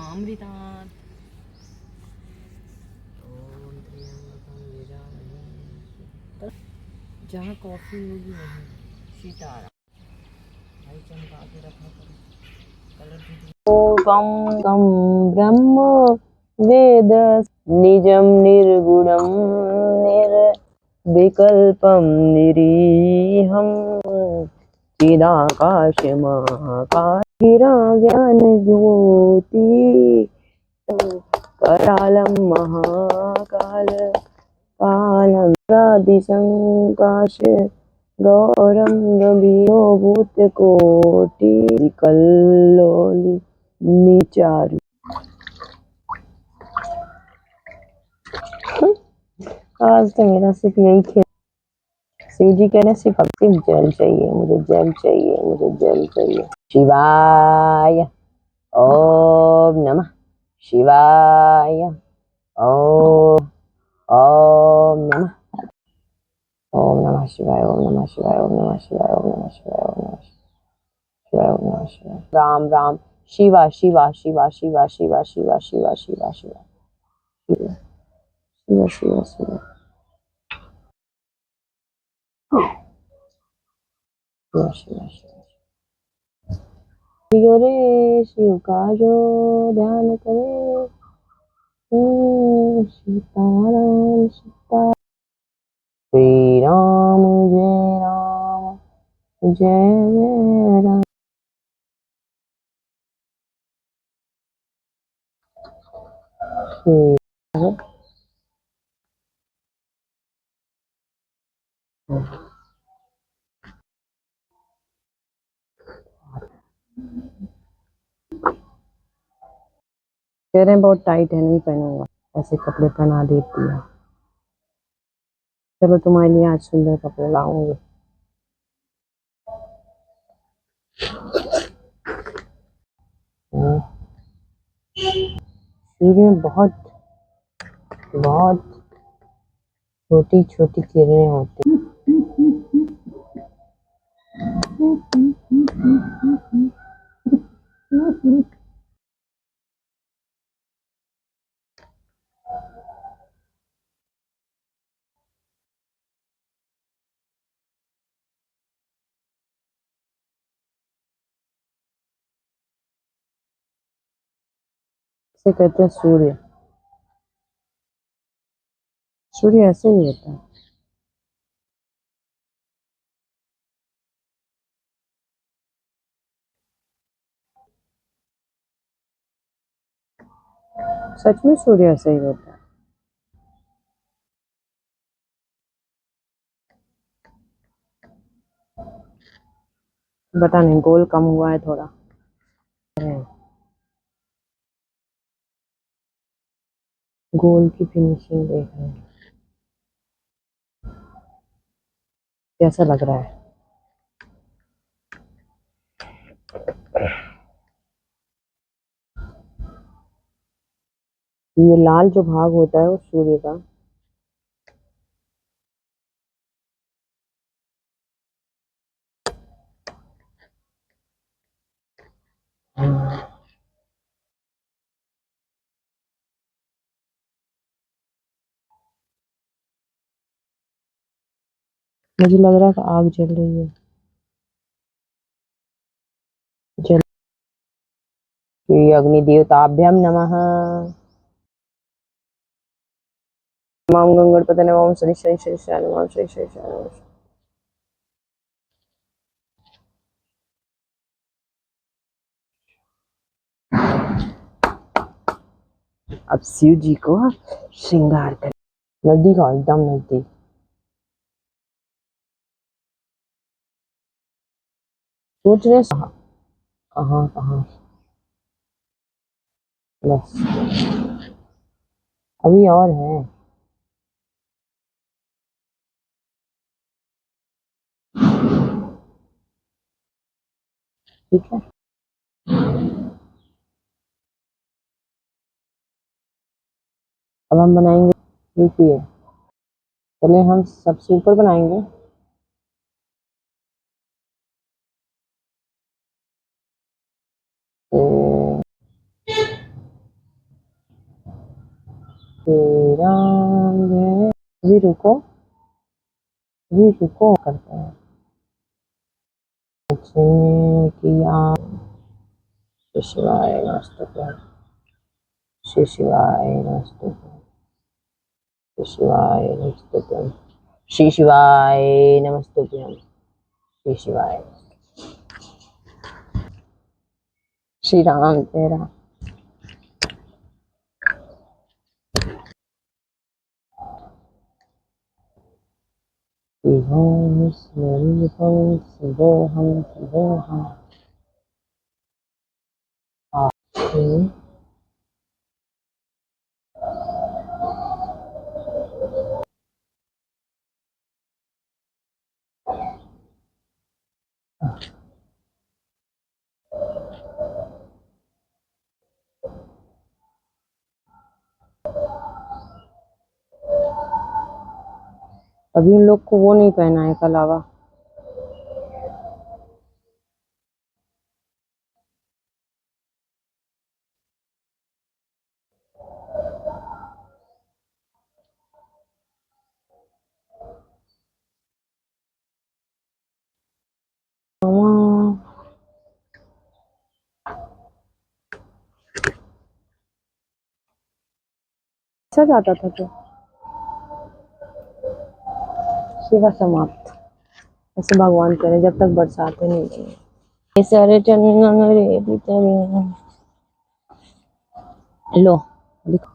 अमृतात् ओम त्र्यंबकं यजामहे। जहाँ कॉफी होगी वहीं सीतारा भाई चमका के रखा करो कलर। ओम कम ब्रह्म वेद निजम निर्गुणम निर्विकल्पम निरीहम चिदाकाशमाकाशिरा ज्ञान ज्योति करालं महाकाल कालं रादिसंकाश गौरं गभीरो भूतकोटि कल्लोली निचारु। आज तो मेरा सिर्फ यही खेल। शिव जी कह रहे सिर्फ अब सिर्फ जल चाहिए, मुझे जल चाहिए, मुझे जल चाहिए। शिवाय ओम नमः शिवाय ओम ओम नमः ओम नमः शिवाय ओम नमः शिवाय ओम नमः शिवाय ओम नमः शिवाय ओम नमः शिवाय ओम नमः शिवाय। राम राम शिवा शिवा शिवा शिवा शिवा शिवा शिवा शिवा शिवा शिवा शिवा शिवा शिवा शिवा शिवा। रे शिव का जो ध्यान करे सीताराम सीता। श्री राम जय जय राम। कह रहे हैं बहुत टाइट है, नहीं पहनूंगा, ऐसे कपड़े पहना देती है। चलो तुम्हारे लिए आज सुंदर कपड़े लाऊंगी। सूर्य में बहुत बहुत छोटी छोटी किरणें होती हैं। इसे कहते हैं सूर्य। सूर्य ऐसे ही होता है। सच में सूर्य ऐसे ही होता है। पता नहीं गोल कम हुआ है थोड़ा। गोल की फिनिशिंग देख रहे हैं कैसा लग रहा है। ये लाल जो भाग होता है वो सूर्य का। मुझे लग रहा है कि आग जल रही है। जल अग्निदेवताभ्यम नमः। माम गंगणपते नमः। ओम श्री श्री श्री श्री नमः। श्री श्री श्री नमः। अब शिव जी को श्रृंगार कर। नजदीक आओ, एकदम नजदीक। सोच रहे कहाँ कहाँ। बस अभी और है। ठीक है। अब हम बनाएंगे, देखिए पहले हम सबसे ऊपर बनाएंगे। श्री राम जय। अभी रुको करते हैं किया। श्री शिवाय नमस्तुभ्यं, श्री शिवाय नमस्तुभ्यं, श्री शिवाय नमस्तुभ्यं, श्री शिवाय नमस्तुभ्यं, श्री शिवाय। श्री राम जय राम। शिवोऽहं शिवोऽहं शिवोऽहं शिवोऽहम्। अभी इन लोग को वो नहीं पहना है कलावा। अच्छा जाता था तो सेवा समाप्त। ऐसे भगवान करे जब तक बरसाते नहीं बने। सारे चंदन रे पितरे लो लिखो।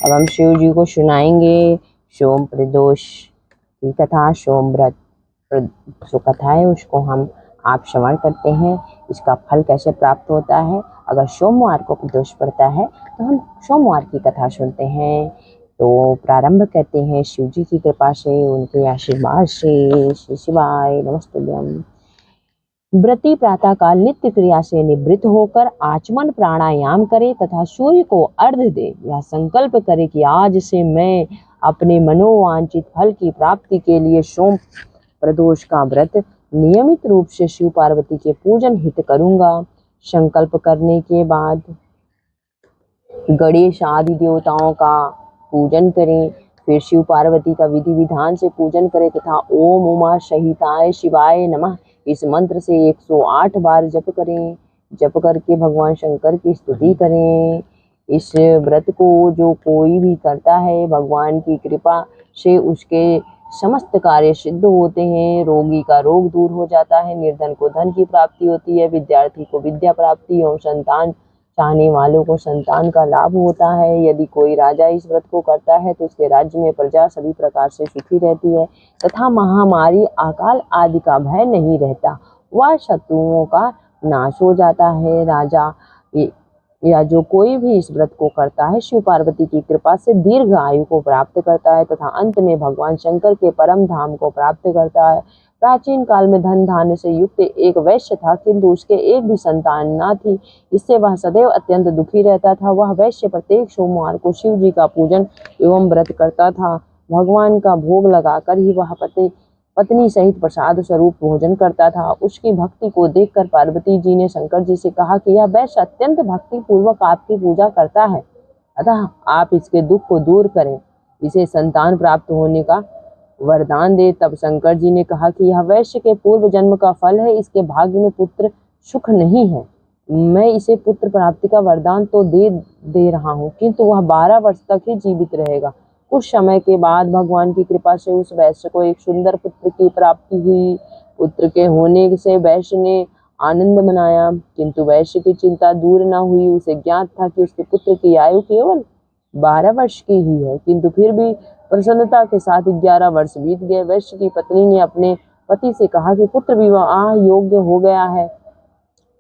अब हम शिव जी को सुनाएंगे सोम प्रदोष की कथा। सोम व्रत जो कथा है उसको हम आप श्रवण करते हैं। इसका फल कैसे प्राप्त होता है। अगर सोमवार को प्रदोष पड़ता है तो हम सोमवार की कथा सुनते हैं। तो प्रारंभ करते हैं शिव जी की कृपा से, उनके आशीर्वाद से। श्री शिवाय नमस्तुभ्यं। व्रती प्रातः काल नित्य क्रिया से निवृत्त होकर आचमन प्राणायाम करे तथा सूर्य को अर्घ्य दे। यह संकल्प करे कि आज से मैं अपने मनोवांछित फल की प्राप्ति के लिए सोम प्रदोष का व्रत नियमित रूप से शिव पार्वती के पूजन हित करूंगा। संकल्प करने के बाद गणेश आदि देवताओं का पूजन करें। फिर शिव पार्वती का विधि विधान से पूजन करें तथा ओम उमा सहिताय शिवाय नमः इस मंत्र से 108 बार जप करें। जप करके भगवान शंकर की स्तुति करें। इस व्रत को जो कोई भी करता है भगवान की कृपा से उसके समस्त कार्य सिद्ध होते हैं। रोगी का रोग दूर हो जाता है, निर्धन को धन की प्राप्ति होती है, विद्यार्थी को विद्या प्राप्ति एवं संतान चाहने वालों को संतान का लाभ होता है। यदि कोई राजा इस व्रत को करता है तो उसके राज्य में प्रजा सभी प्रकार से सुखी रहती है तथा महामारी अकाल आदि का भय नहीं रहता। वह शत्रुओं का नाश हो जाता है। राजा या जो कोई भी इस व्रत को करता है शिव पार्वती की कृपा से दीर्घ आयु को प्राप्त करता है तथा अंत में भगवान शंकर के परम धाम को प्राप्त करता है। प्राचीन काल में धन धान्य से युक्त एक वैश्य था, किंतु उसके एक भी संतान न थी। इससे वह सदैव अत्यंत दुखी रहता था। वह वैश्य प्रत्येक सोमवार को शिव जी का पूजन एवं व्रत करता था। भगवान का भोग लगाकर ही वह पत्नी सहित प्रसाद स्वरूप भोजन करता था। उसकी भक्ति को देखकर पार्वती जी ने शंकर जी से कहा कि यह वैश्य अत्यंत भक्ति पूर्वक आपकी पूजा करता है, अतः आप इसके दुख को दूर करें, इसे संतान प्राप्त होने का वरदान दे। तब शंकर जी ने कहा कि यह वैश्य के पूर्व जन्म का फल है, इसके भाग्य में पुत्र सुख नहीं है। मैं इसे पुत्र प्राप्ति का वरदान तो दे रहा हूँ, किंतु वह 12 वर्ष तक ही जीवित रहेगा। कुछ समय के बाद भगवान की कृपा से उस वैश्य को एक सुंदर पुत्र की प्राप्ति हुई। पुत्र के होने से वैश्य ने आनंद मनाया, किंतु वैश्य की चिंता दूर न हुई। उसे ज्ञात था कि उसके पुत्र की आयु केवल 12 वर्ष की ही है, किंतु फिर भी प्रसन्नता के साथ 11 वर्ष बीत गए। वैश्य की पत्नी ने अपने पति से कहा कि पुत्र विवाह योग्य हो गया है,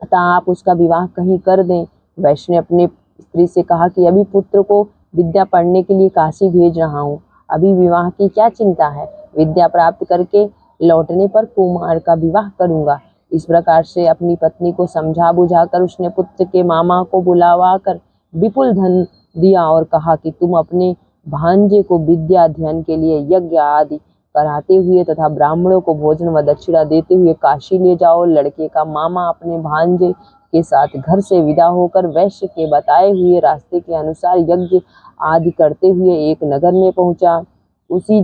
अतः आप उसका विवाह कहीं कर दें। वैश्य ने अपनी स्त्री से कहा कि अभी पुत्र को विद्या पढ़ने के लिए काशी भेज रहा हूँ, अभी विवाह की क्या चिंता है। विद्या प्राप्त करके लौटने पर कुमार का विवाह करूंगा। इस प्रकार से अपनी पत्नी को समझा बुझाकर उसने पुत्र के मामा को बुलावा कर विपुल धन दिया और कहा कि तुम अपने भांजे को विद्या अध्ययन के लिए यज्ञ आदि कराते हुए तथा ब्राह्मणों को भोजन व दक्षिणा देते हुए काशी ले जाओ। लड़के का मामा अपने भांजे के साथ घर से विदा होकर वैश्य के बताए हुए रास्ते के अनुसार यज्ञ आदि करते हुए एक नगर में पहुंचा। उसी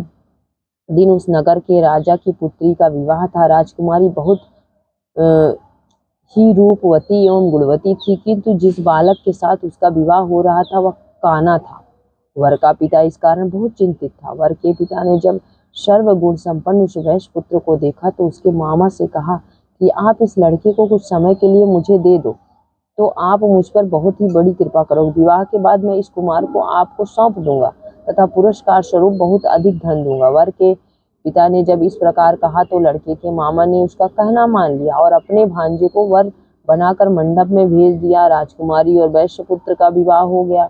दिन उस नगर के राजा की पुत्री का विवाह था। राजकुमारी बहुत ही रूपवती एवं गुणवती थी, किंतु जिस बालक के साथ उसका विवाह हो रहा था वह काना था। वर का पिता इस कारण बहुत चिंतित था। वर के पिता ने जब सर्वगुण संपन्न उस वैश्य पुत्र को देखा तो उसके मामा से कहा कि आप इस लड़के को कुछ समय के लिए मुझे दे दो, तो आप मुझ पर बहुत ही बड़ी कृपा करोगे। विवाह के बाद मैं इस कुमार को आपको सौंप दूंगा तथा पुरस्कार स्वरूप बहुत अधिक धन दूंगा। वर के पिता ने जब इस प्रकार कहा तो लड़के के मामा ने उसका कहना मान लिया और अपने भांजे को वर बनाकर मंडप में भेज दिया। राजकुमारी और वैश्यपुत्र का विवाह हो गया।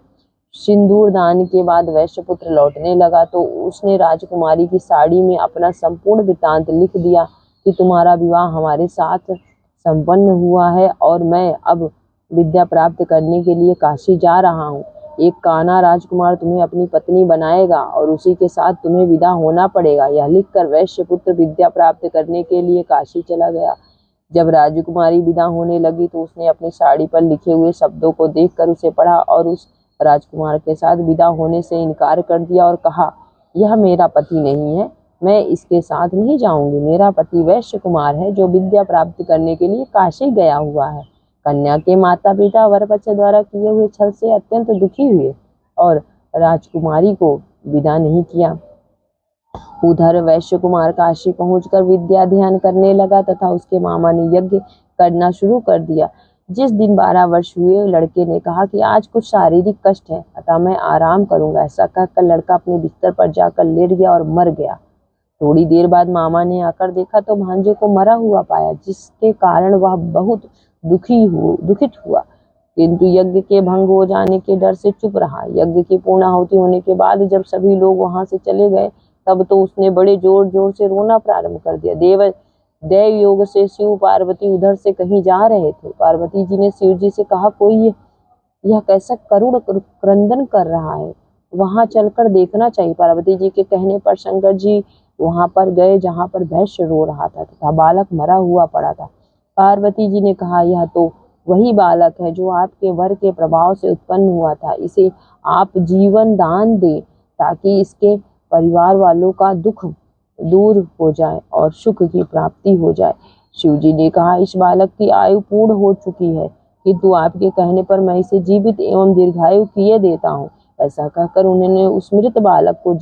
सिंदूर दान के बाद वैश्यपुत्र लौटने लगा तो उसने राजकुमारी की साड़ी में अपना संपूर्ण वृत्तांत लिख दिया कि तुम्हारा विवाह हमारे साथ संपन्न हुआ है और मैं अब विद्या प्राप्त करने के लिए काशी जा रहा हूँ। एक काना राजकुमार तुम्हें अपनी पत्नी बनाएगा और उसी के साथ तुम्हें विदा होना पड़ेगा। यह लिखकर वैश्यपुत्र विद्या प्राप्त करने के लिए काशी चला गया। जब राजकुमारी विदा होने लगी तो उसने अपनी साड़ी पर लिखे हुए शब्दों को देखकर उसे पढ़ा और उस राजकुमार के साथ विदा होने से इनकार कर दिया और कहा, यह मेरा पति नहीं है, मैं इसके साथ नहीं जाऊंगी। मेरा पति वैश्य कुमार है जो विद्या प्राप्त करने के लिए काशी गया हुआ है। कन्या के माता पिता वरपक्ष द्वारा किए हुए छल से अत्यंत दुखी हुए और राजकुमारी को विदा नहीं किया। उधर वैश्य कुमार काशी पहुंचकर विद्या ध्यान करने लगा तथा उसके मामा ने यज्ञ करना शुरू कर दिया। जिस दिन 12 वर्ष हुए लड़के ने कहा कि आज कुछ शारीरिक कष्ट है अतः मैं आराम करूंगा। ऐसा कहकर लड़का अपने बिस्तर पर जाकर लेट गया और मर गया। थोड़ी देर बाद मामा ने आकर देखा तो भांजे को मरा हुआ पाया, जिसके कारण वह बहुत दुखित हुआ, किंतु यज्ञ के भंग हो जाने के डर से चुप रहा। यज्ञ की पूर्णाहुति होने के बाद जब सभी लोग वहां से चले गए तब तो उसने बड़े जोर जोर से रोना प्रारंभ कर दिया। देव योग से शिव पार्वती उधर से कहीं जा रहे थे। पार्वती जी ने शिव जी से कहा, कोई यह कैसा करुण क्रंदन कर रहा है, वहां चलकर देखना चाहिए। पार्वती जी के कहने पर शंकर जी वहां पर गए जहां पर वैश्य रो रहा था तथा बालक मरा हुआ पड़ा था। पार्वती जी ने कहा, यह तो वही बालक है जो आपके वर के प्रभाव से उत्पन्न हुआ था। इसे आप जीवन दान दें ताकि इसके परिवार वालों का दुख दूर हो जाए और सुख की प्राप्ति हो जाए। शिव जी ने कहा, इस बालक की आयु पूर्ण हो चुकी है, किंतु आपके कहने पर मैं इसे जीवित एवं दीर्घायु किए देता हूँ। ऐसा कहकर उन्होंने उस मृत बालक को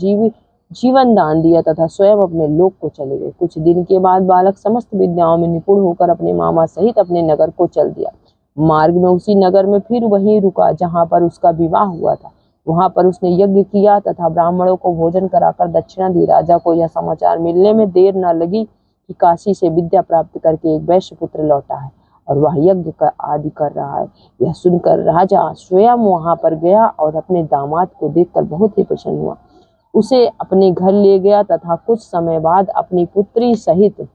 जीवन दान दिया तथा स्वयं अपने लोक को चले गए। कुछ दिन के बाद बालक समस्त विद्याओं में निपुण होकर अपने मामा सहित अपने नगर को चल दिया। मार्ग में उसी नगर में फिर वहीं रुका जहां पर उसका विवाह हुआ था। वहां पर उसने यज्ञ किया तथा ब्राह्मणों को भोजन कराकर दक्षिणा दी। राजा को यह समाचार मिलने में देर न लगी कि काशी से विद्या प्राप्त करके एक वैश्य पुत्र लौटा है और वह यज्ञ का आदि कर रहा है। यह सुनकर राजा स्वयं वहां पर गया और अपने दामाद को देखकर बहुत ही प्रसन्न हुआ। उसे अपने घर ले गया तथा कुछ समय बाद अपनी पुत्री सहित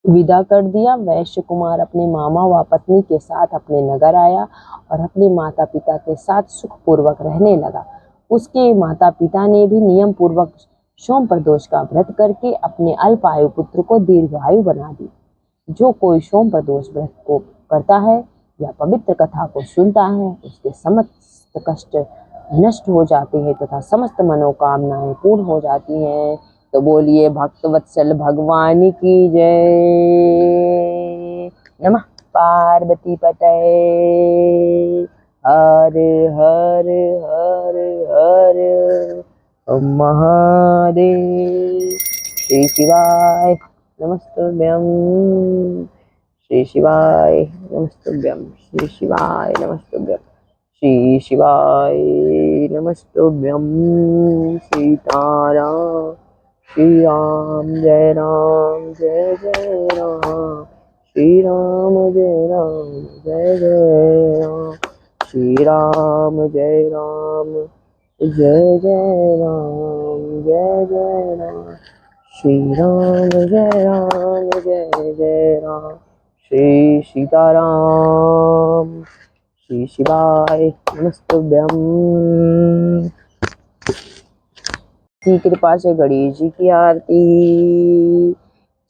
विदा कर दिया। वैश्य कुमार अपने मामा व पत्नी के साथ अपने नगर आया और अपने माता पिता के साथ सुखपूर्वक रहने लगा। उसके माता पिता ने भी नियम पूर्वक सोम प्रदोष का व्रत करके अपने अल्पायु पुत्र को दीर्घायु बना दी। जो कोई सोम प्रदोष व्रत को करता है या पवित्र कथा को सुनता है उसके समस्त कष्ट नष्ट हो जाते हैं तथा समस्त मनोकामनाएं पूर्ण हो जाती हैं। तो बोलिए भक्त वत्सल भगवान की जय। नमः पार्वती पतये हर हर हर हर महादेव। श्री शिवाय नमस्तुभ्यं, श्री शिवाय नमस्तुभ्यं, श्री शिवाय नमस्तुभ्यं, श्री शिवाय नमस्तुभ्यं। सीताराम श्री राम जय राम जय जय राम, श्री राम जय राम जय जय राम, श्री राम जय राम जय जय राम जय जय राम, श्री राम जय राम जय जय राम, श्री सीताराम। श्री शिवाय नमस्तुभ्यं। की कृपा से गणेश जी की आरती।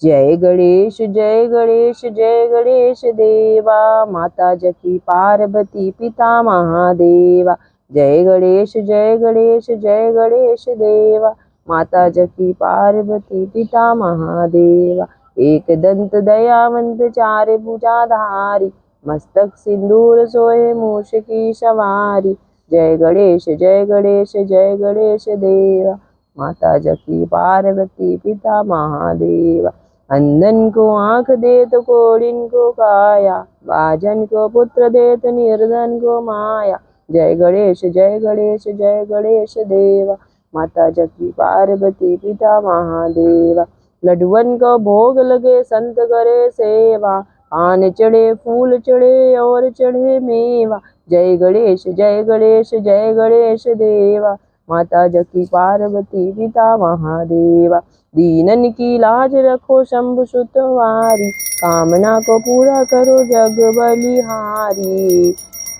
जय गणेश जय गणेश जय गणेश देवा, माता जकी पार्वती पिता महादेवा। जय गणेश जय गणेश जय गणेश देवा, माता जकी पार्वती पिता महादेवा। एक दंत दयावंत चार भुजाधारी, मस्तक सिंदूर सोहे मूष की सवारी। जय गणेश जय गणेश जय गणेश देवा, माता जकी पार्वती पिता महादेवा। अंधन को आँख देत कोढ़िन को काया, बाजन को पुत्र देत निर्धन को माया। जय गणेश जय गणेश जय गणेश देवा, माता जकी पार्वती पिता महादेवा। लड्डुअन को भोग लगे संत करे सेवा, पान चढ़े फूल चढ़े और चढ़े मेवा। जय गणेश जय गणेश जय गणेश देवा, माता जकी पार्वती पिता महादेवा। दीनन की लाज रखो शंभु सुतवारी, कामना को पूरा करो जग बलिहारी।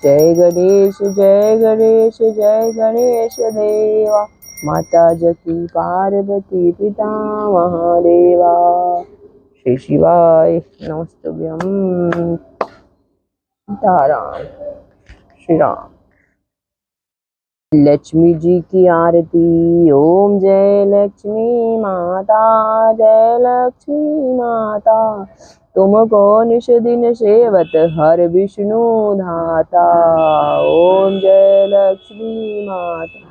जय गणेश जय गणेश जय गणेश देवा, माता जकी पार्वती पिता महादेवा। श्री शिवाय नमस्तुभ्यं। सीताराम श्री राम। लक्ष्मी जी की आरती। ओम जय लक्ष्मी माता, जय लक्ष्मी माता, तुमको निश दिन सेवत हर विष्णु धाता। ओम जय लक्ष्मी माता,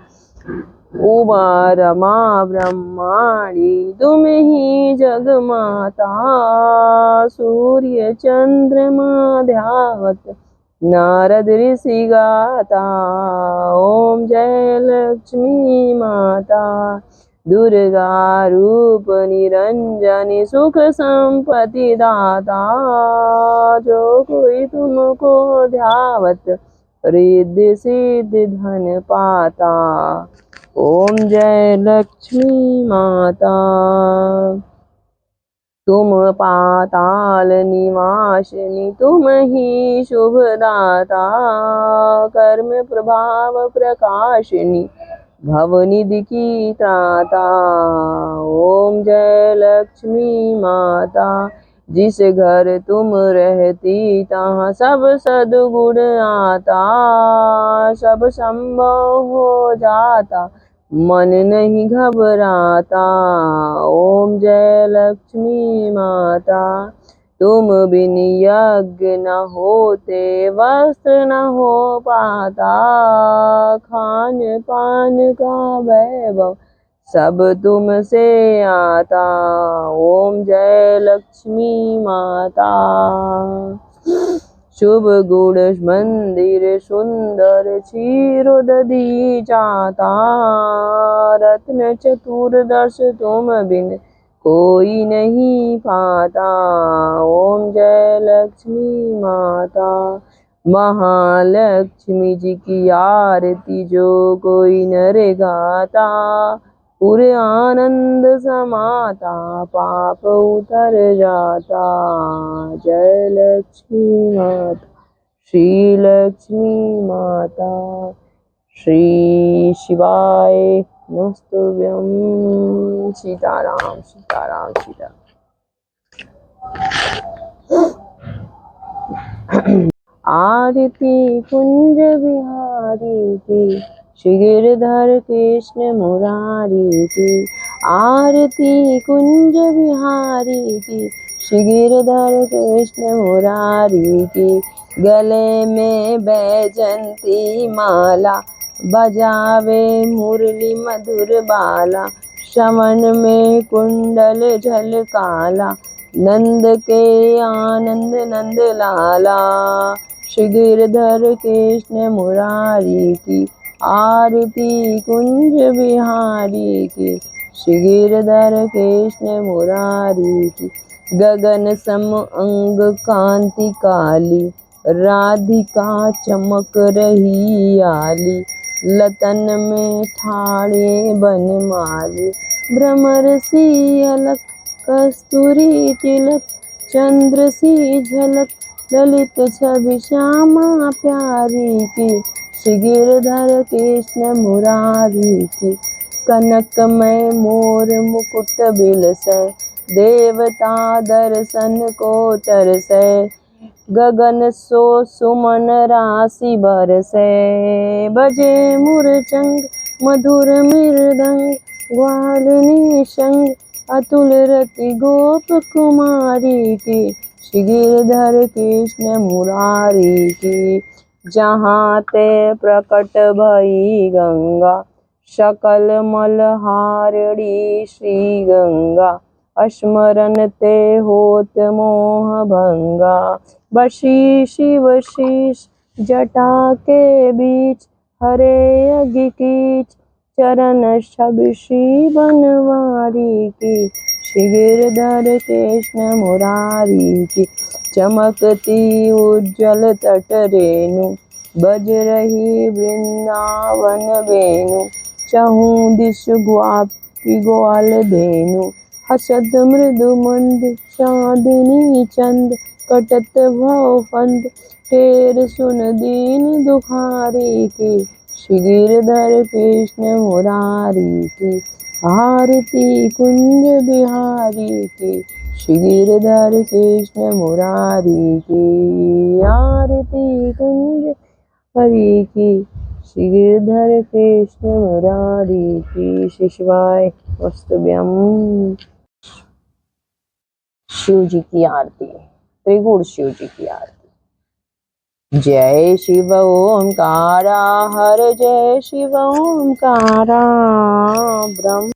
उमा रमा ब्रह्माणी तुम ही जग माता। सूर्य चंद्रमा ध्यावत नारद ऋषि गाता। ओम जय लक्ष्मी माता, दुर्गा रूप निरंजनी सुख संपत्ति दाता। जो कोई तुमको ध्यावत रिद्धि सिद्धि धन पाता। ओम जय लक्ष्मी माता, तुम पाताल निवासिनी तुम ही शुभदाता। कर्म प्रभाव प्रकाशिनी भवनिधि की त्राता। ओम जय लक्ष्मी माता, जिस घर तुम रहती तहाँ सब सद्गुण आता। सब संभव हो जाता मन नहीं घबराता। ओम जय लक्ष्मी माता, तुम बिन यज्ञ न होते वस्त्र न हो पाता। खान पान का वैभव सब तुमसे आता। ओम जय लक्ष्मी माता, शुभ गुण मंदिर सुंदर क्षीरोदधि जाता। रत्न चतुर्दश तुम बिन कोई नहीं पाता। ओम जय लक्ष्मी माता, महालक्ष्मी जी की आरती जो कोई नर गाता। पूरे आनंद समाता पाप उतर जाता। जय लक्ष्मी माता, श्री लक्ष्मी माता। श्री शिवाय नमस्तुभ्यं। सीताराम सीताराम सीताराम। आरती कुंज बिहारी की, श्री गिरधर कृष्ण मुरारी की। आरती कुंज बिहारी की, श्री गिरधर कृष्ण मुरारी की। गले में बैजंती माला, बजावे मुरली मधुर बाला। श्रवण में कुंडल झलकाला, नंद के आनंद नंद लाला। श्री गिरधर कृष्ण मुरारी की, आरती कुंज बिहारी की। श्री गिरधर कृष्ण मुरारी की। गगन सम अंग कांति काली, राधिका चमक रही आली। लतन में ठाड़े बनमाली, भ्रमर सी अलक कस्तूरी तिलक। चंद्र सी झलक ललित छवि श्यामा प्यारी की। श्री गिरधर कृष्ण मुरारी की, कनकमय मोर मुकुट बिलसै, देवता दर्शन को तरसै। गगन सो सुमन राशि बरसै, बजे मुरचंग मधुर मृदंग, ग्वाल निशंग अतुल रति गोप कुमारी की, श्री गिरधर कृष्ण मुरारी की। जहाँ ते प्रकट भई गंगा, सकल मलहारणी श्री गंगा, स्मरण ते होत मोह भंगा। बसी शिव शीश जटा के बीच, हरे अघि कीच चरण छब श्री बनवारी की, श्री गिरधर कृष्ण मुरारी की। चमकती उज्जवल तट रेणु, बज रही वृंदावन वेणु, चहु दिश ग्वापी ग्वाल धेनु, हसत मृदु मंद चांदनी चंद, कटत भव फंद टेर सुन दीन दुखारी की, श्री गिरधर कृष्ण मुरारी की। आरती कुंज बिहारी की, श्री गिरधर कृष्ण मुरारी की। आरती कुंज हरि की, श्री गिरधर कृष्ण मुरारी की। श्री शिवाय वस्तुभ्यम। शिव जी की आरती, त्रिगुण शिव जी की आरती। जय शिव ओंकारा, हर जय शिव ओंकारा, ब्रह्म